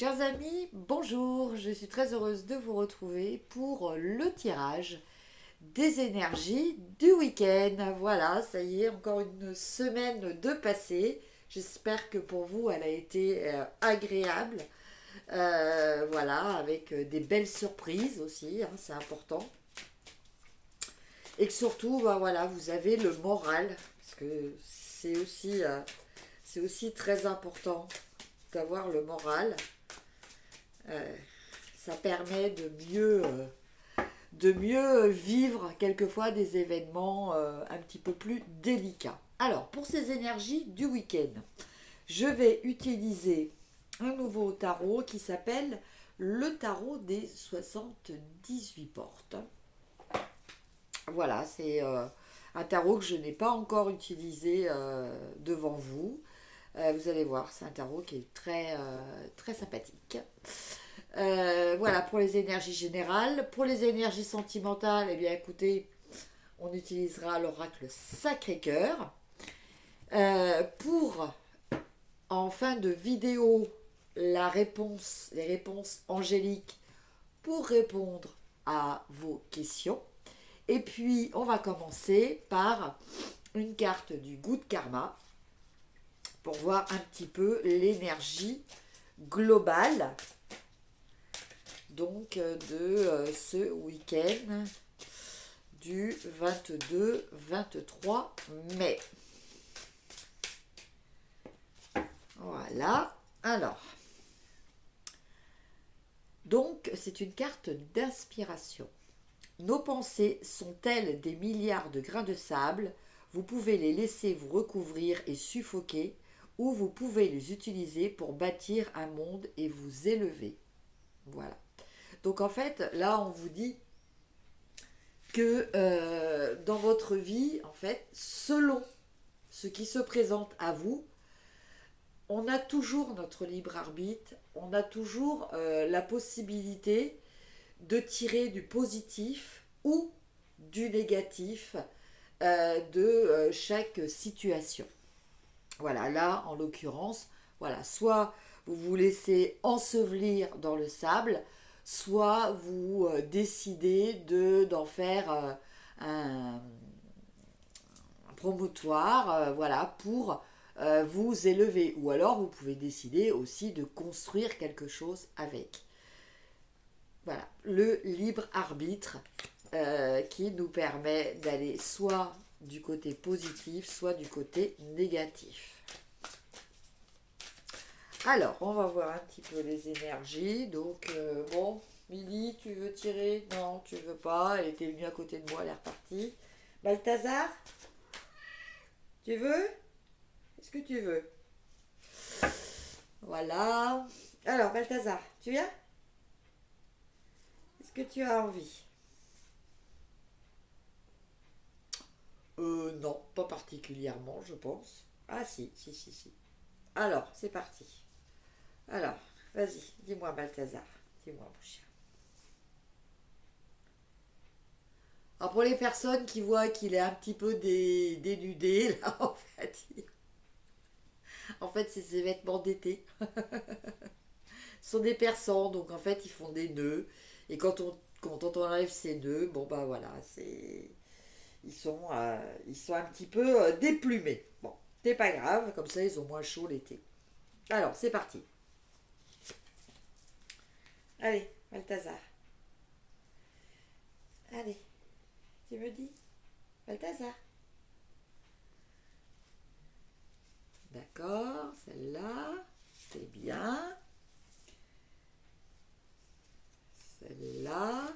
Chers amis, bonjour, je suis très heureuse de vous retrouver pour le tirage des énergies du week-end. Voilà, ça y est, encore une semaine de passé. J'espère que pour vous, elle a été agréable. Voilà, avec des belles surprises aussi, hein, c'est important. Et que surtout, bah, voilà, vous avez le moral, parce que c'est aussi très important d'avoir le moral. Euh, Ça permet de mieux vivre quelquefois des événements un petit peu plus délicats. Alors, pour ces énergies du week-end, je vais utiliser un nouveau tarot qui s'appelle le tarot des 78 portes. Voilà, c'est un tarot que je n'ai pas encore utilisé devant vous. Vous allez voir, c'est un tarot qui est très sympathique. Voilà pour les énergies générales. Pour les énergies sentimentales, eh bien écoutez, on utilisera l'oracle Sacré-Cœur. Pour en fin de vidéo, les réponses angéliques pour répondre à vos questions. Et puis, on va commencer par une carte du Good Karma pour voir un petit peu l'énergie globale donc de ce week-end du 22-23 mai. Voilà. Alors, donc c'est une carte d'inspiration. Nos pensées sont-elles des milliards de grains de sable? Vous pouvez les laisser vous recouvrir et suffoquer, ou vous pouvez les utiliser pour bâtir un monde et vous élever. Voilà. Donc en fait, là, on vous dit que dans votre vie, en fait, selon ce qui se présente à vous, on a toujours notre libre arbitre, on a toujours la possibilité de tirer du positif ou du négatif de chaque situation. Voilà, là, en l'occurrence, voilà, soit vous vous laissez ensevelir dans le sable, soit vous décidez d'en faire un promotoire, voilà, pour vous élever. Ou alors, vous pouvez décider aussi de construire quelque chose avec. Voilà, le libre arbitre qui nous permet d'aller soit du côté positif, soit du côté négatif. Alors, on va voir un petit peu les énergies. Donc, bon, Milly, tu veux tirer? Non, tu veux pas. Elle était venue à côté de moi, elle est repartie. Balthazar, tu veux? Est-ce que tu veux? Voilà. Alors, Balthazar, tu viens? Est-ce que tu as envie? Non, pas particulièrement, je pense. Ah si, si, si, si. Alors, c'est parti. Alors, vas-y, dis-moi Balthazar. Dis-moi mon chien. Alors pour les personnes qui voient qu'il est un petit peu dénudé, là, en fait c'est ses vêtements d'été. Ce sont des persans, donc en fait ils font des nœuds. Et quand on enlève ces nœuds, bon bah voilà, ils sont un petit peu déplumés. Bon, c'est pas grave, comme ça ils ont moins chaud l'été. Alors, c'est parti. Allez, Balthazar. Allez, tu me dis? Balthazar. D'accord, celle-là, c'est bien. Celle-là.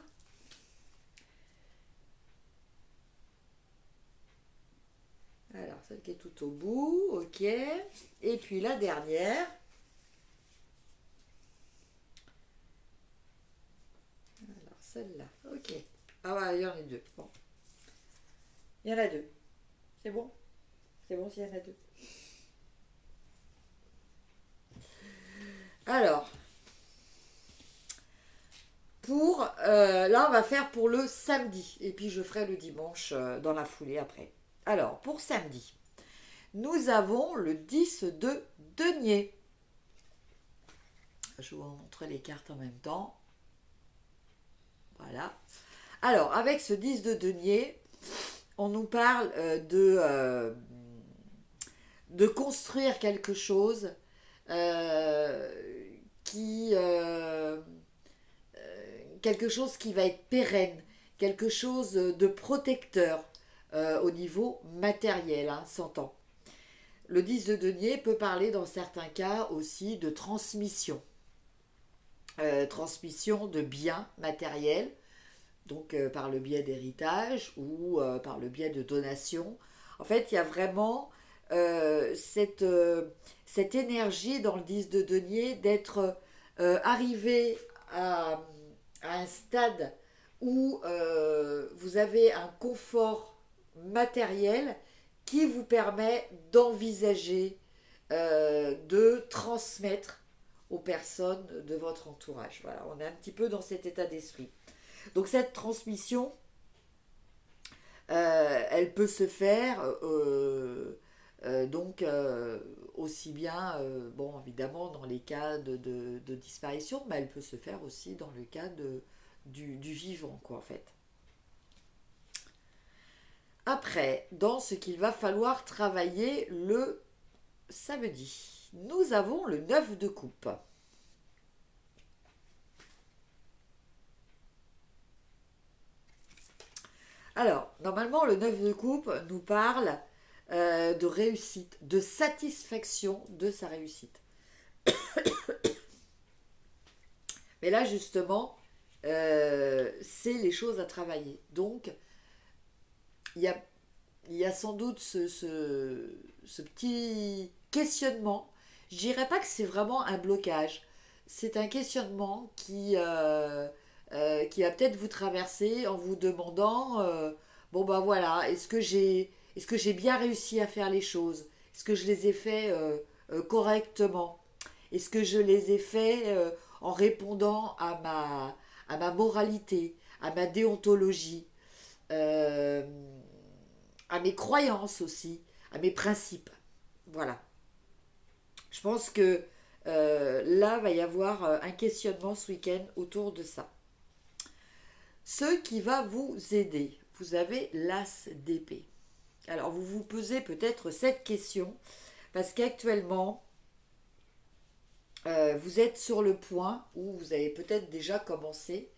Alors, celle qui est tout au bout, ok. Et puis la dernière. Alors, celle-là, ok. Ah ouais, il y en a deux. Bon, il y en a deux. C'est bon? C'est bon s'il y en a deux. Alors, là, on va faire pour le samedi. Et puis, je ferai le dimanche dans la foulée après. Alors, pour samedi, nous avons le 10 de denier. Je vous montre les cartes en même temps. Voilà. Alors, avec ce 10 de denier, on nous parle de construire quelque chose euh, qui quelque chose qui va être pérenne, quelque chose de protecteur au niveau matériel, hein, s'entend. Le 10 de denier peut parler dans certains cas aussi de transmission. Transmission de biens matériels, donc par le biais d'héritage ou par le biais de donation. En fait, il y a vraiment cette énergie dans le 10 de denier d'être arrivé à un stade où vous avez un confort matériel qui vous permet d'envisager de transmettre aux personnes de votre entourage. Voilà, on est un petit peu dans cet état d'esprit. Donc cette transmission, elle peut se faire aussi bien, bon évidemment dans les cas de disparition, mais elle peut se faire aussi dans le cas du vivant, quoi, en fait. Après, dans ce qu'il va falloir travailler le samedi, nous avons le 9 de coupe. Alors, normalement, le 9 de coupe nous parle de réussite, de satisfaction de sa réussite. Mais là, justement, c'est les choses à travailler. Donc, il y a sans doute ce petit questionnement. Je dirais pas que c'est vraiment un blocage. C'est un questionnement qui va peut-être vous traverser en vous demandant bon ben voilà, est-ce que j'ai bien réussi à faire les choses? Est-ce que je les ai fait correctement? Est-ce que je les ai fait en répondant à ma moralité, à ma déontologie, euh, à mes croyances aussi, à mes principes? Voilà. Je pense que là, va y avoir un questionnement ce week-end autour de ça. Ce qui va vous aider, vous avez l'as d'épée. Alors, vous vous posez peut-être cette question, parce qu'actuellement, vous êtes sur le point, où vous avez peut-être déjà commencé,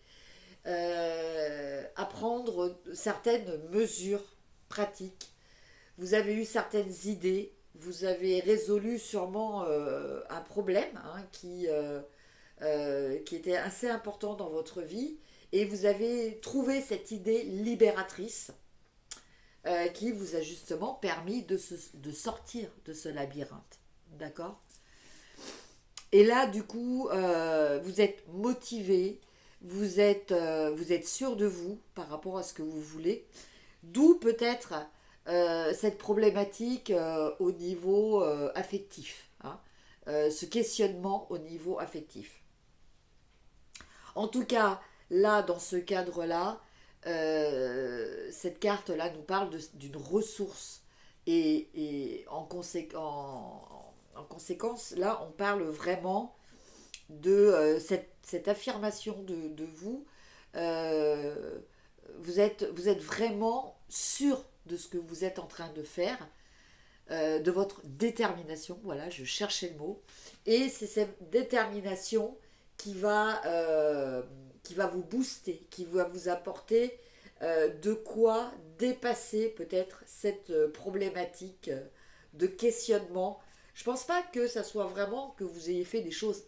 à prendre certaines mesures pratiques. Vous avez eu certaines idées, vous avez résolu sûrement un problème hein, qui était assez important dans votre vie, et vous avez trouvé cette idée libératrice qui vous a justement permis de sortir de ce labyrinthe. D'accord? Et là, du coup, vous êtes motivé, vous êtes sûr de vous par rapport à ce que vous voulez, d'où peut-être cette problématique au niveau affectif, hein, ce questionnement au niveau affectif. En tout cas, là, dans ce cadre-là, cette carte-là nous parle d'une ressource et en conséquence, là, on parle vraiment de cette affirmation de vous. Euh, vous êtes vraiment sûr de ce que vous êtes en train de faire, de votre détermination. Voilà, je cherchais le mot. Et c'est cette détermination qui va vous booster, qui va vous apporter de quoi dépasser peut-être cette problématique de questionnement. Je pense pas que ça soit vraiment que vous ayez fait des choses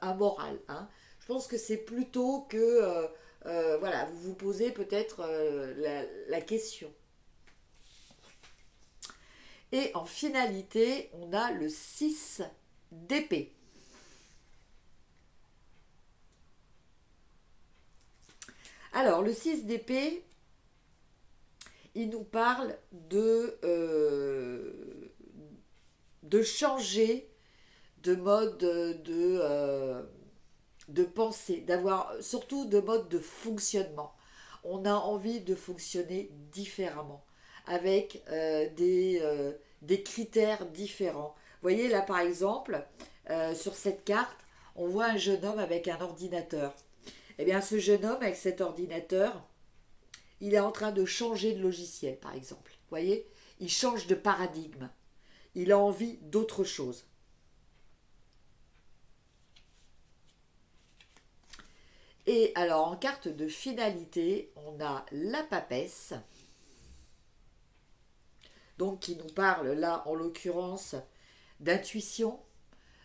amorales. Hein. Je pense que c'est plutôt que voilà, vous vous posez peut-être la question. Et en finalité, on a le 6 d'épée. Alors, le 6 d'épée, il nous parle de changer de mode de pensée, d'avoir surtout de mode de fonctionnement. On a envie de fonctionner différemment, avec des critères différents. Vous voyez là par exemple, sur cette carte, on voit un jeune homme avec un ordinateur. Eh bien, ce jeune homme avec cet ordinateur, il est en train de changer de logiciel, par exemple. Vous voyez, il change de paradigme. Il a envie d'autre chose. Et alors, en carte de finalité, on a la papesse, donc qui nous parle là, en l'occurrence, d'intuition,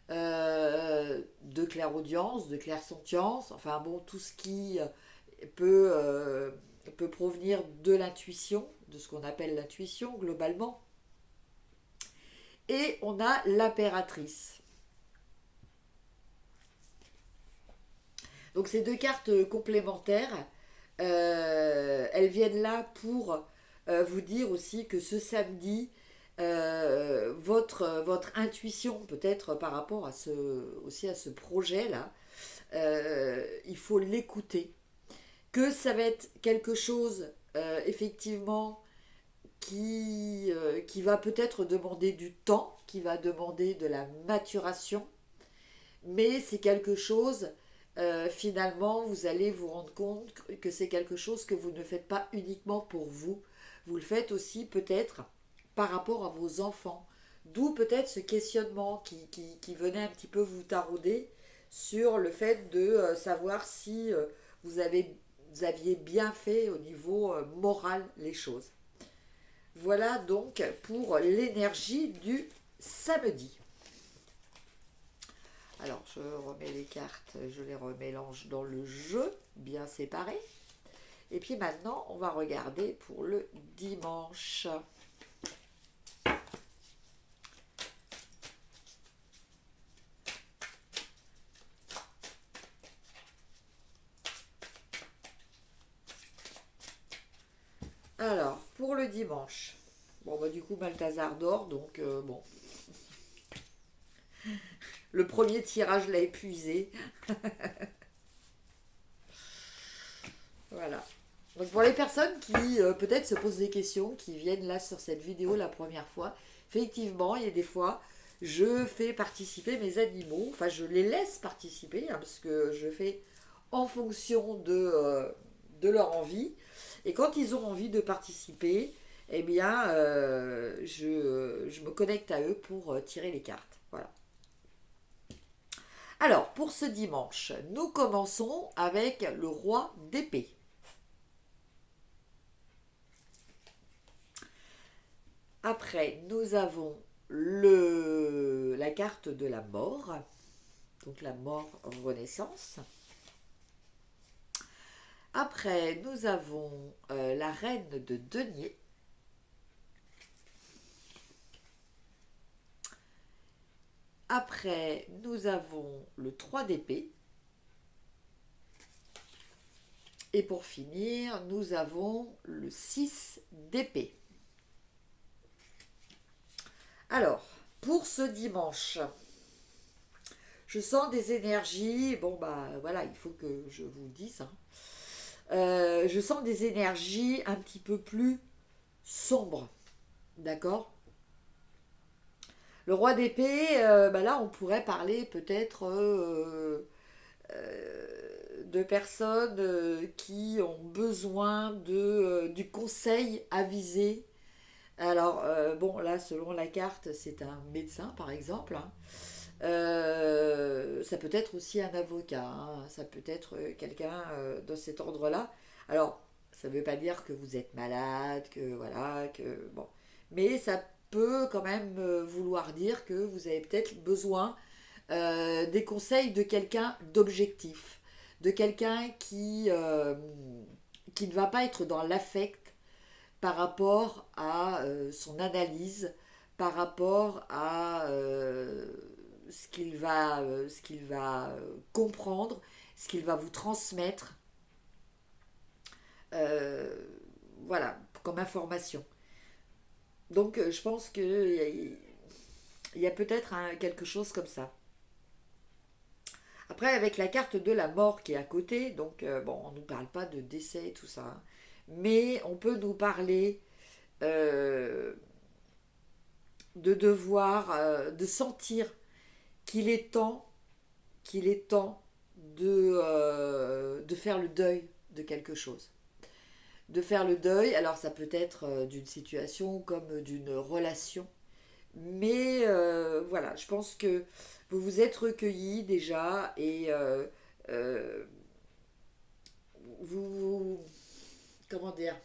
de clairaudience, de clairsentience, enfin bon, tout ce qui peut provenir de l'intuition, de ce qu'on appelle l'intuition globalement. Et on a l'impératrice. Donc ces deux cartes complémentaires, elles viennent là pour vous dire aussi que ce samedi, votre intuition, peut-être par rapport à aussi à ce projet-là, il faut l'écouter. Que ça va être quelque chose, effectivement, qui va peut-être demander du temps, qui va demander de la maturation, mais c'est quelque chose, finalement, vous allez vous rendre compte que c'est quelque chose que vous ne faites pas uniquement pour vous, vous le faites aussi peut-être par rapport à vos enfants. D'où peut-être ce questionnement qui venait un petit peu vous tarauder sur le fait de savoir si vous aviez bien fait au niveau moral les choses. Voilà donc pour l'énergie du samedi. Alors, je remets les cartes, je les remélange dans le jeu, bien séparés. Et puis maintenant, on va regarder pour le dimanche. Alors, pour le dimanche. Bon, bah du coup, Balthazar dort, donc bon. Le premier tirage l'a épuisé. Voilà. Donc pour les personnes qui peut-être se posent des questions, qui viennent là sur cette vidéo la première fois, effectivement, il y a des fois, je fais participer mes animaux, enfin je les laisse participer, hein, parce que je fais en fonction de leur envie. Et quand ils ont envie de participer, eh bien, je me connecte à eux pour tirer les cartes. Voilà. Alors, pour ce dimanche, nous commençons avec le roi d'épée. Après, nous avons la carte de la mort, donc la mort renaissance. Après, nous avons la reine de denier. Après, nous avons le 3 d'épée. Et pour finir, nous avons le 6 d'épée. Alors, pour ce dimanche, je sens des énergies. Bon, bah voilà, il faut que je vous le dise. Hein. Je sens des énergies un petit peu plus sombres. D'accord ? Le roi d'épée, bah là, on pourrait parler peut-être de personnes qui ont besoin du conseil avisé. Alors, bon, là, selon la carte, c'est un médecin, par exemple. Hein. Ça peut être aussi un avocat. Hein. Ça peut être quelqu'un de cet ordre-là. Alors, ça ne veut pas dire que vous êtes malade, que voilà, que bon. Mais ça peut quand même vouloir dire que vous avez peut-être besoin des conseils de quelqu'un d'objectif, de quelqu'un qui ne va pas être dans l'affect par rapport à son analyse, par rapport à ce qu'il va comprendre, ce qu'il va vous transmettre, euh, voilà, comme information. Donc je pense qu'il y a peut-être quelque chose comme ça. Après, avec la carte de la mort qui est à côté, donc bon, on ne nous parle pas de décès et tout ça, hein, mais on peut nous parler euh, de devoir, de sentir qu'il est temps qu'il est temps de faire le deuil de quelque chose. De faire le deuil, alors ça peut être d'une situation comme d'une relation, mais voilà, je pense que vous vous êtes recueillis déjà et euh, vous, comment dire,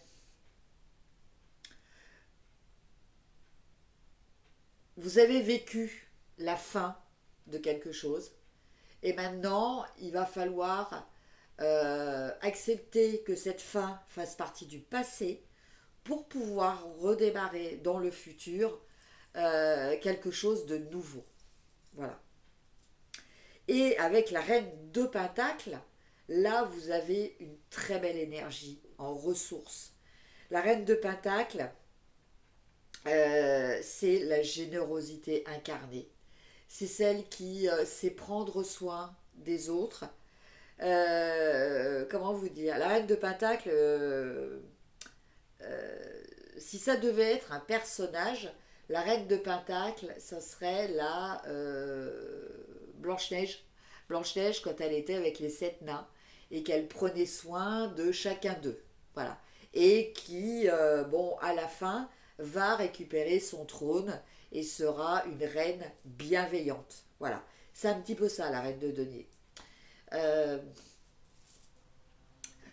vous avez vécu la fin de quelque chose et maintenant il va falloir accepter que cette fin fasse partie du passé pour pouvoir redémarrer dans le futur quelque chose de nouveau. Voilà. Et avec la reine de Pentacle, là vous avez une très belle énergie en ressources. La reine de Pentacle, c'est la générosité incarnée. C'est celle qui sait prendre soin des autres. Comment vous dire? La reine de Pentacle, si ça devait être un personnage, la reine de Pentacle, ça serait la Blanche-Neige. Blanche-Neige quand elle était avec les 7 nains et qu'elle prenait soin de chacun d'eux. Voilà. Et qui, bon, à la fin, va récupérer son trône et sera une reine bienveillante. Voilà. C'est un petit peu ça, la reine de denier. Euh,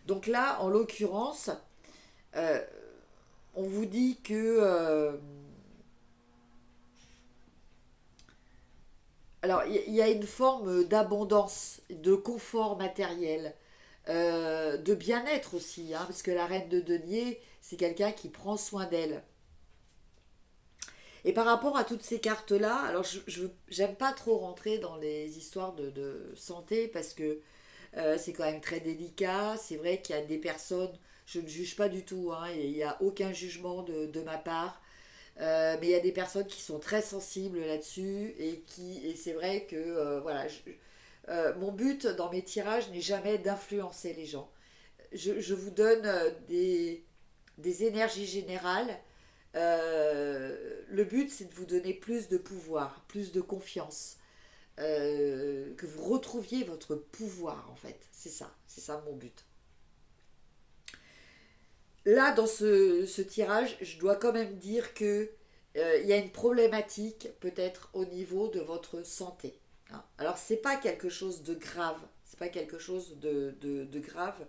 donc là, en l'occurrence, euh, on vous dit que alors il y a une forme d'abondance, de confort matériel, de bien-être aussi, hein, parce que la reine de denier, c'est quelqu'un qui prend soin d'elle. Et par rapport à toutes ces cartes-là, alors j'aime pas trop rentrer dans les histoires de santé parce que c'est quand même très délicat. C'est vrai qu'il y a des personnes, je ne juge pas du tout, hein, il n'y a aucun jugement de ma part. Mais il y a des personnes qui sont très sensibles là-dessus et c'est vrai que voilà, mon but dans mes tirages n'est jamais d'influencer les gens. Je vous donne des énergies générales. Le but, c'est de vous donner plus de pouvoir, plus de confiance, que vous retrouviez votre pouvoir en fait. C'est ça mon but. Là, dans ce tirage, je dois quand même dire que il y a une problématique peut-être au niveau de votre santé, hein. Alors, c'est pas quelque chose de grave, c'est pas quelque chose de grave.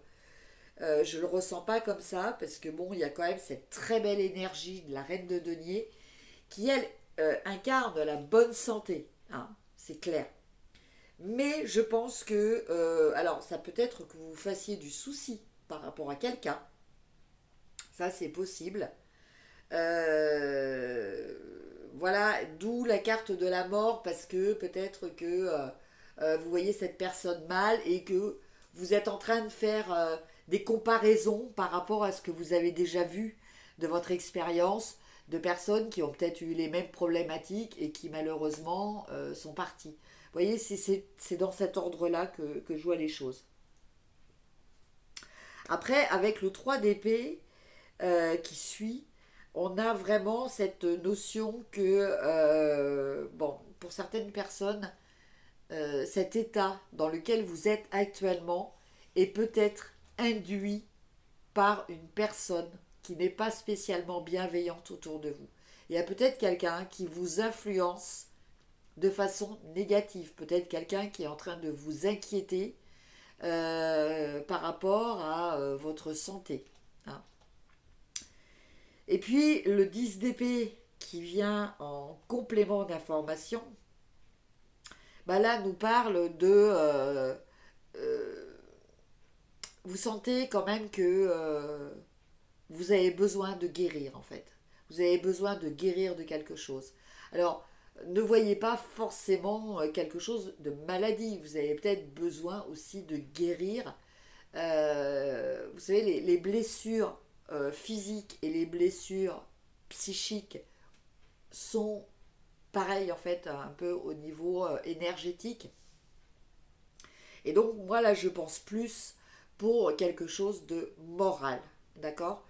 Je le ressens pas comme ça parce que bon, il y a quand même cette très belle énergie de la reine de denier qui elle incarne la bonne santé, hein, c'est clair. Mais je pense que alors ça peut être que vous fassiez du souci par rapport à quelqu'un, ça c'est possible. Euh, voilà, d'où la carte de la mort, parce que peut-être que vous voyez cette personne mal et que vous êtes en train de faire des comparaisons par rapport à ce que vous avez déjà vu de votre expérience, de personnes qui ont peut-être eu les mêmes problématiques et qui malheureusement sont parties. Vous voyez, c'est dans cet ordre-là que je vois les choses. Après, avec le 3 d'épée qui suit, on a vraiment cette notion que, bon, pour certaines personnes, cet état dans lequel vous êtes actuellement est peut-être induit par une personne qui n'est pas spécialement bienveillante autour de vous. Il y a peut-être quelqu'un qui vous influence de façon négative, peut-être quelqu'un qui est en train de vous inquiéter par rapport à votre santé, hein. Et puis le 10 d'épée qui vient en complément d'information, bah là nous parle de... vous sentez quand même que vous avez besoin de guérir en fait. Vous avez besoin de guérir de quelque chose. Alors, ne voyez pas forcément quelque chose de maladie. Vous avez peut-être besoin aussi de guérir. Vous savez, les blessures physiques et les blessures psychiques sont pareilles en fait un peu au niveau énergétique. Et donc moi là je pense plus pour quelque chose de moral, d'accord?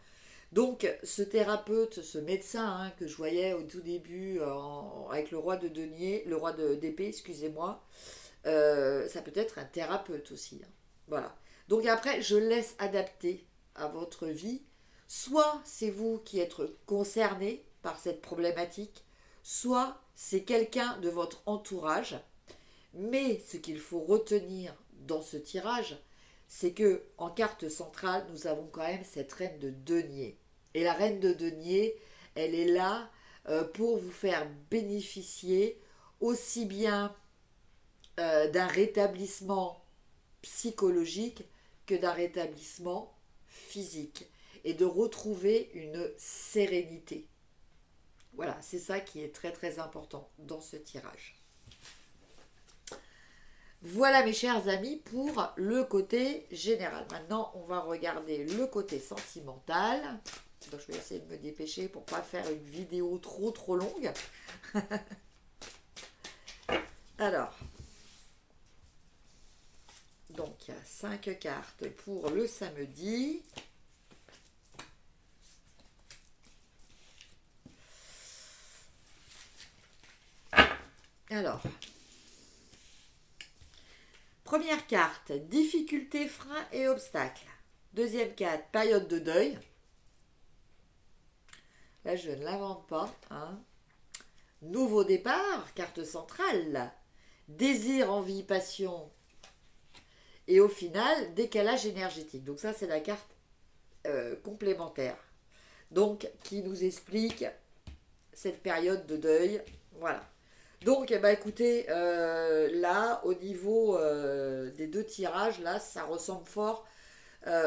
Donc ce thérapeute, ce médecin hein, que je voyais au tout début avec le roi de denier, le roi d'épée, excusez-moi, Ça peut être un thérapeute aussi, hein. Voilà. Donc après, je laisse adapter à votre vie. Soit c'est vous qui êtes concerné par cette problématique, soit c'est quelqu'un de votre entourage. Mais ce qu'il faut retenir dans ce tirage, c'est que en carte centrale, nous avons quand même cette reine de denier. Et la reine de denier, elle est là pour vous faire bénéficier aussi bien d'un rétablissement psychologique que d'un rétablissement physique et de retrouver une sérénité. Voilà, c'est ça qui est très très important dans ce tirage. Voilà mes chers amis pour le côté général. Maintenant, on va regarder le côté sentimental. Donc, je vais essayer de me dépêcher pour ne pas faire une vidéo trop longue. Alors, donc il y a 5 cartes pour le samedi. Alors, première carte, difficultés, freins et obstacles. Deuxième carte, période de deuil. Là, je ne l'invente pas, hein. Nouveau départ, carte centrale. Désir, envie, passion. Et au final, décalage énergétique. Donc ça, c'est la carte complémentaire. Donc, qui nous explique cette période de deuil. Voilà. Donc, eh ben, écoutez, là, au niveau des deux tirages, là, ça ressemble fort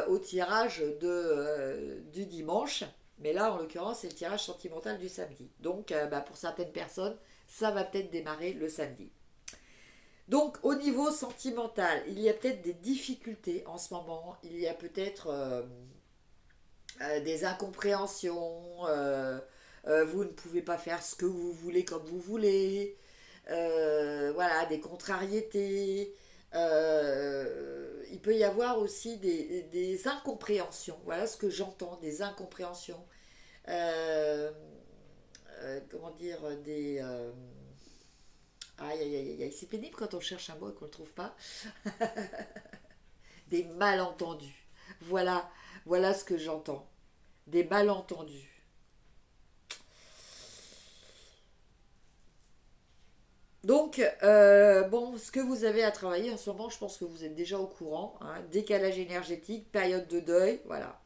au tirage du dimanche. Mais là, en l'occurrence, c'est le tirage sentimental du samedi. Donc, pour certaines personnes, ça va peut-être démarrer le samedi. Donc, au niveau sentimental, il y a peut-être des difficultés en ce moment. Il y a peut-être des incompréhensions. Vous ne pouvez pas faire ce que vous voulez comme vous voulez. Voilà, des contrariétés. Il peut y avoir aussi des incompréhensions. Voilà ce que j'entends, des incompréhensions. Comment dire, aïe, aïe, aïe, aïe, c'est pénible quand on cherche un mot et qu'on ne le trouve pas. Des malentendus. Voilà, voilà ce que j'entends. Des malentendus. Donc, bon, ce que vous avez à travailler en ce moment, je pense que vous êtes déjà au courant, hein. Décalage énergétique, période de deuil, voilà.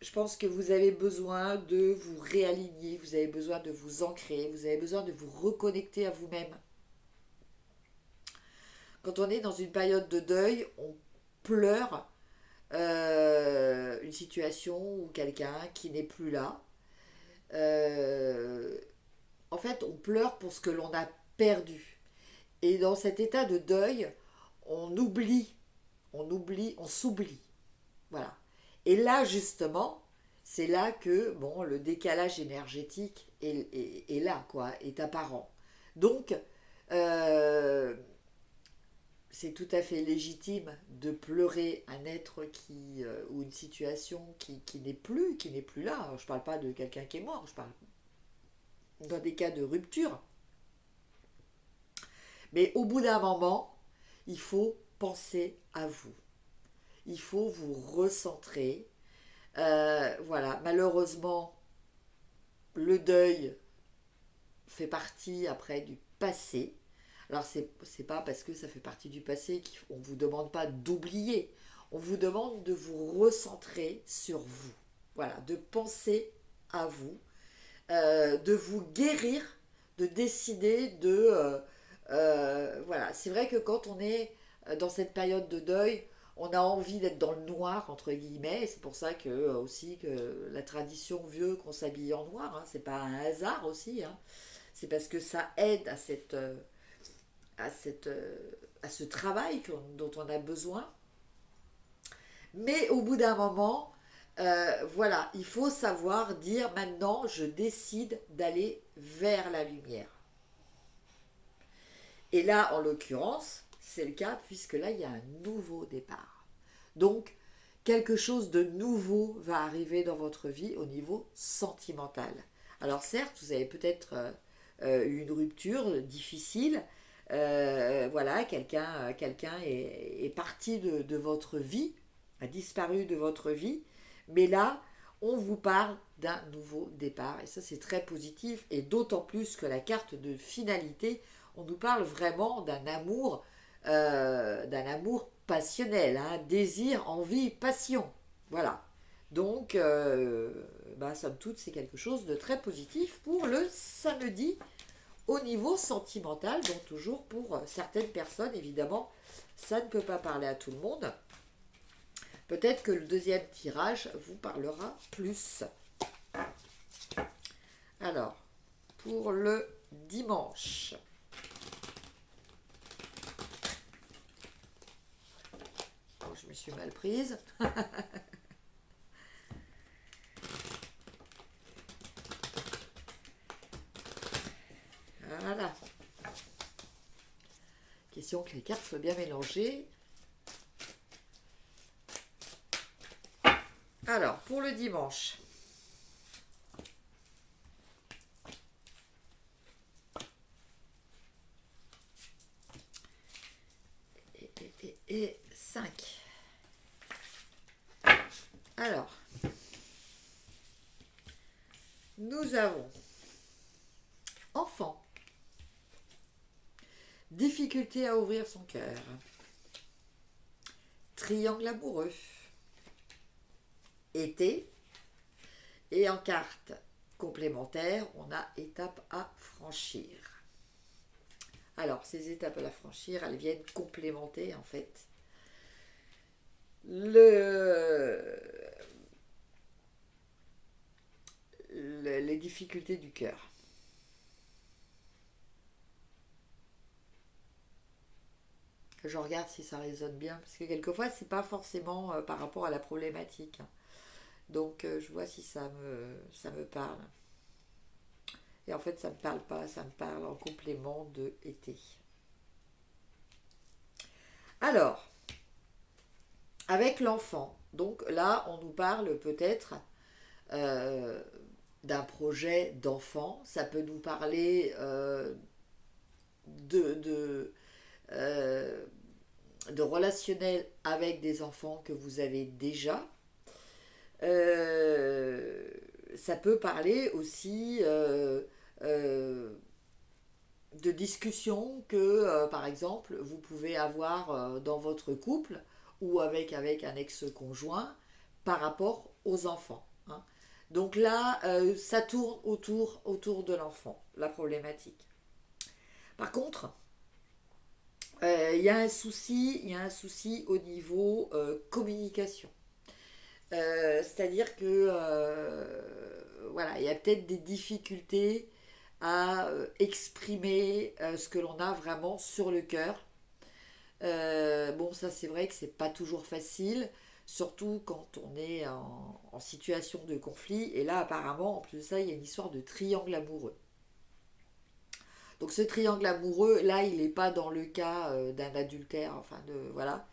Je pense que vous avez besoin de vous réaligner, vous avez besoin de vous ancrer, vous avez besoin de vous reconnecter à vous-même. Quand on est dans une période de deuil, on pleure une situation ou quelqu'un qui n'est plus là. Euh, En fait, on pleure pour ce que l'on a perdu. Et dans cet état de deuil, on s'oublie. Voilà. Et là, justement, c'est là que bon, le décalage énergétique est là, quoi, est apparent. Donc, euh, c'est tout à fait légitime de pleurer un être ou une situation qui n'est plus là. Alors, je ne parle pas de quelqu'un qui est mort, je parle dans des cas de rupture. Mais au bout d'un moment, il faut penser à vous. Il faut vous recentrer. Voilà, malheureusement, le deuil fait partie après du passé. Alors, c'est pas parce que ça fait partie du passé qu'on ne vous demande pas d'oublier. On vous demande de vous recentrer sur vous. Voilà, de penser à vous, de vous guérir, de décider voilà, c'est vrai que quand on est dans cette période de deuil, on a envie d'être dans le noir, entre guillemets. C'est pour ça que aussi que la tradition veut qu'on s'habille en noir, hein. C'est pas un hasard aussi, hein. C'est parce que ça aide à ce travail dont on a besoin. Mais au bout d'un moment, voilà, il faut savoir dire maintenant, je décide d'aller vers la lumière. Et là, en l'occurrence, c'est le cas puisque là, il y a un nouveau départ. Donc, quelque chose de nouveau va arriver dans votre vie au niveau sentimental. Alors certes, vous avez peut-être eu une rupture difficile, Voilà, quelqu'un est parti de votre vie, a disparu de votre vie, mais là, on vous parle d'un nouveau départ, et ça c'est très positif, et d'autant plus que la carte de finalité, on nous parle vraiment d'un amour passionnel, hein, désir, envie, passion, voilà. Donc, somme toute, c'est quelque chose de très positif pour le samedi au niveau sentimental, donc toujours pour certaines personnes, évidemment, ça ne peut pas parler à tout le monde. Peut-être que le deuxième tirage vous parlera plus. Alors, pour le dimanche. Oh, je me suis mal prise. Voilà. Question que les cartes soient bien mélangées. Alors, pour le dimanche. Et 5. Alors, nous avons enfant. Difficulté à ouvrir son cœur. Triangle amoureux. Été. Et en carte complémentaire, on a étape à franchir. Alors, ces étapes à franchir, elles viennent complémenter en fait les difficultés du cœur. Je regarde si ça résonne bien, parce que quelquefois, c'est pas forcément par rapport à la problématique. Donc, je vois si ça me parle. Et en fait, ça ne me parle pas, ça me parle en complément de été. Alors, avec l'enfant, donc là, on nous parle peut-être d'un projet d'enfant. Ça peut nous parler de relationnel avec des enfants que vous avez déjà. Ça peut parler aussi de discussions que, par exemple, vous pouvez avoir dans votre couple ou avec un ex-conjoint par rapport aux enfants. Hein. Donc là, ça tourne autour de l'enfant, la problématique. Par contre, il y a un souci au niveau communication. C'est-à-dire que voilà, il y a peut-être des difficultés à exprimer ce que l'on a vraiment sur le cœur. Bon, ça c'est vrai que c'est pas toujours facile, surtout quand on est en situation de conflit. Et là, apparemment, en plus de ça, il y a une histoire de triangle amoureux. Donc ce triangle amoureux, là, il n'est pas dans le cas d'un adultère, enfin de voilà.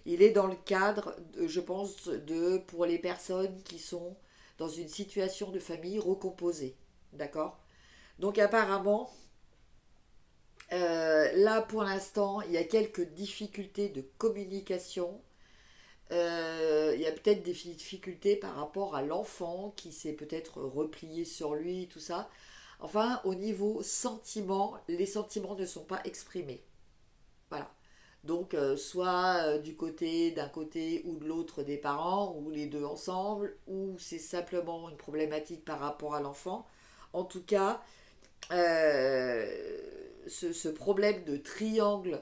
Il est dans le cadre, je pense, pour les personnes qui sont dans une situation de famille recomposée. D'accord? Donc apparemment, là pour l'instant, il y a quelques difficultés de communication. Il y a peut-être des difficultés par rapport à l'enfant qui s'est peut-être replié sur lui, tout ça. Enfin, au niveau sentiment, les sentiments ne sont pas exprimés. Voilà. Donc, soit d'un côté ou de l'autre des parents, ou les deux ensemble, ou c'est simplement une problématique par rapport à l'enfant. En tout cas, ce problème de triangle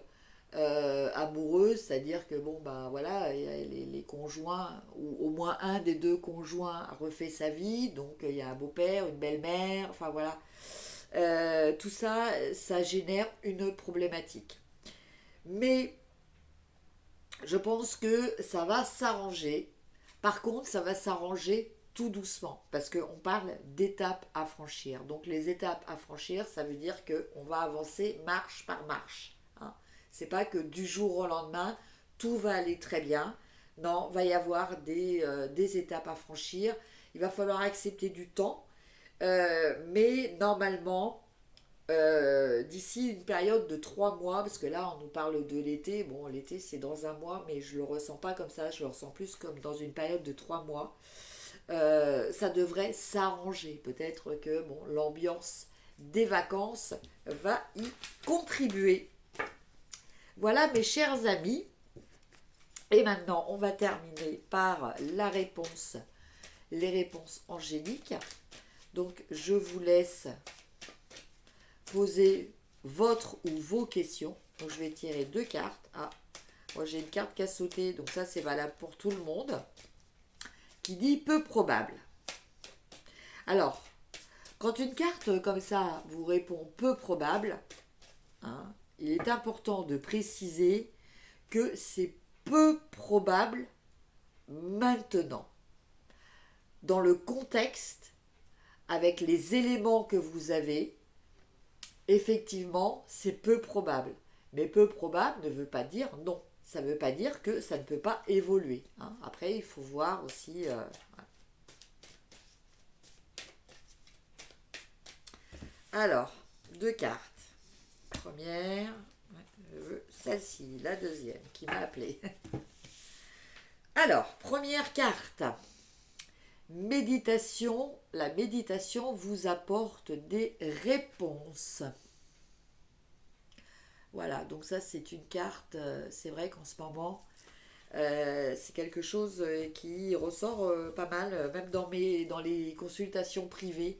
amoureux, c'est-à-dire que bon, ben voilà, les conjoints, ou au moins un des deux conjoints a refait sa vie, donc il y a un beau-père, une belle-mère, enfin voilà. Tout ça, ça génère une problématique. Mais je pense que ça va s'arranger. Par contre, ça va s'arranger tout doucement, parce qu'on parle d'étapes à franchir. Donc les étapes à franchir, ça veut dire qu'on va avancer marche par marche. Hein. C'est pas que du jour au lendemain, tout va aller très bien. Non, il va y avoir des étapes à franchir. Il va falloir accepter du temps. Mais normalement, d'ici une période de 3 mois, parce que là on nous parle de l'été, bon l'été c'est dans un mois, mais je le ressens pas comme ça, je le ressens plus comme dans une période de 3 mois. Ça devrait s'arranger. Peut-être que bon, l'ambiance des vacances va y contribuer. Voilà mes chers amis. Et maintenant, on va terminer par les réponses angéliques. Donc, je vous laisse poser votre ou vos questions. Donc, je vais tirer 2 cartes. Ah, moi j'ai une carte qui a sauté, donc ça c'est valable pour tout le monde. Qui dit peu probable. Alors, quand une carte comme ça vous répond peu probable, hein, il est important de préciser que c'est peu probable maintenant. Dans le contexte, avec les éléments que vous avez, effectivement, c'est peu probable. Mais peu probable ne veut pas dire non. Ça ne veut pas dire que ça ne peut pas évoluer. Hein. Après, il faut voir aussi... Alors, 2 cartes. Première, celle-ci, la deuxième qui m'a appelé. Alors, première carte. Méditation. La méditation vous apporte des réponses. Voilà, donc ça c'est une carte, c'est vrai qu'en ce moment, c'est quelque chose qui ressort pas mal, même dans les consultations privées.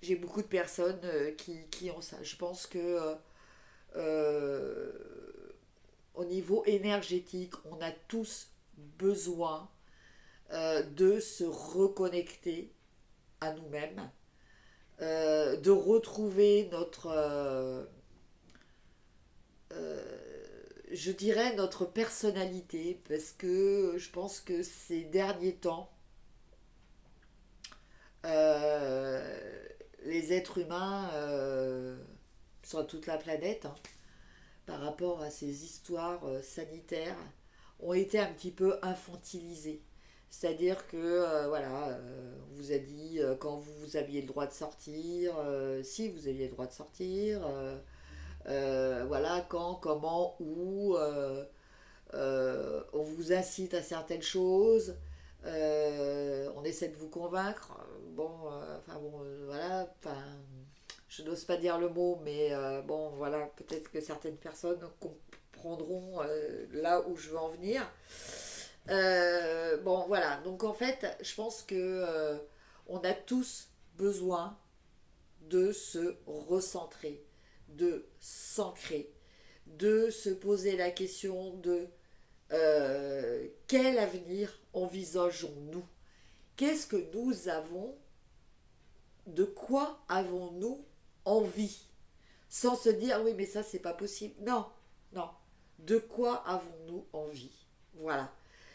J'ai beaucoup de personnes qui ont ça. Je pense que euh, au niveau énergétique, on a tous besoin de se reconnecter à nous-mêmes, de retrouver je dirais notre personnalité, parce que je pense que ces derniers temps, les êtres humains sur toute la planète, hein, par rapport à ces histoires sanitaires, ont été un petit peu infantilisés. C'est-à-dire que, voilà, on vous a dit quand vous aviez le droit de sortir, si vous aviez le droit de sortir, voilà, quand, comment, où, on vous incite à certaines choses, on essaie de vous convaincre. Bon, voilà, enfin, je n'ose pas dire le mot, mais bon, voilà, peut-être que certaines personnes comprendront là où je veux en venir. Bon, voilà, donc en fait, je pense que on a tous besoin de se recentrer, de s'ancrer, de se poser la question de quel avenir envisageons-nous? Qu'est-ce que nous avons? De quoi avons-nous envie? Sans se dire oui mais ça c'est pas possible. Non, non. De quoi avons-nous envie? Voilà.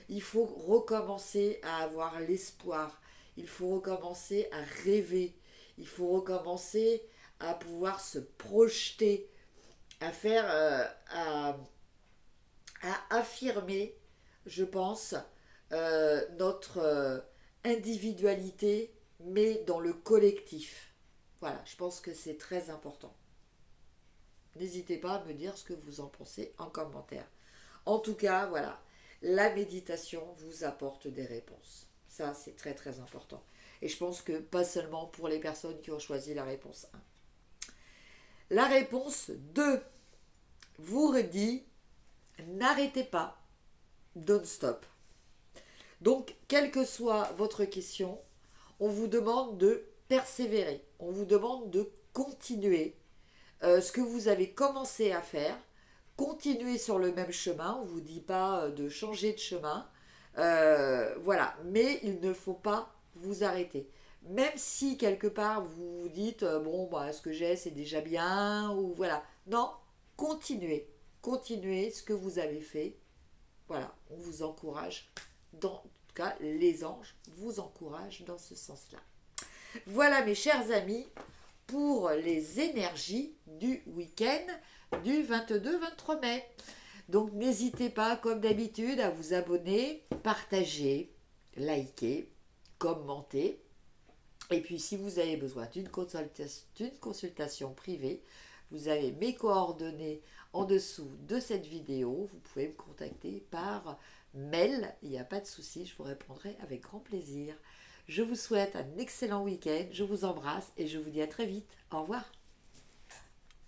Il faut recommencer à avoir l'espoir. Il faut recommencer à rêver. Il faut recommencer à pouvoir se projeter, à faire, à affirmer, je pense, notre individualité, mais dans le collectif. Voilà, je pense que c'est très important. N'hésitez pas à me dire ce que vous en pensez en commentaire. En tout cas, voilà, la méditation vous apporte des réponses. Ça, c'est très très important. Et je pense que pas seulement pour les personnes qui ont choisi la réponse 1. La réponse 2 vous redit n'arrêtez pas, don't stop. Donc, quelle que soit votre question, on vous demande de persévérer, on vous demande de continuer ce que vous avez commencé à faire, continuer sur le même chemin, on ne vous dit pas de changer de chemin, voilà, mais il ne faut pas vous arrêter. Même si quelque part vous vous dites, bon, bah, ce que j'ai c'est déjà bien, ou voilà, non, continuez, continuez ce que vous avez fait, voilà, on vous encourage, en tout cas les anges vous encouragent dans ce sens-là. Voilà mes chers amis, pour les énergies du week-end du 22-23 mai. Donc n'hésitez pas, comme d'habitude, à vous abonner, partager, liker, commenter. Et puis, si vous avez besoin d'une consultation privée, vous avez mes coordonnées en dessous de cette vidéo. Vous pouvez me contacter par mail. Il n'y a pas de souci, je vous répondrai avec grand plaisir. Je vous souhaite un excellent week-end. Je vous embrasse et je vous dis à très vite. Au revoir.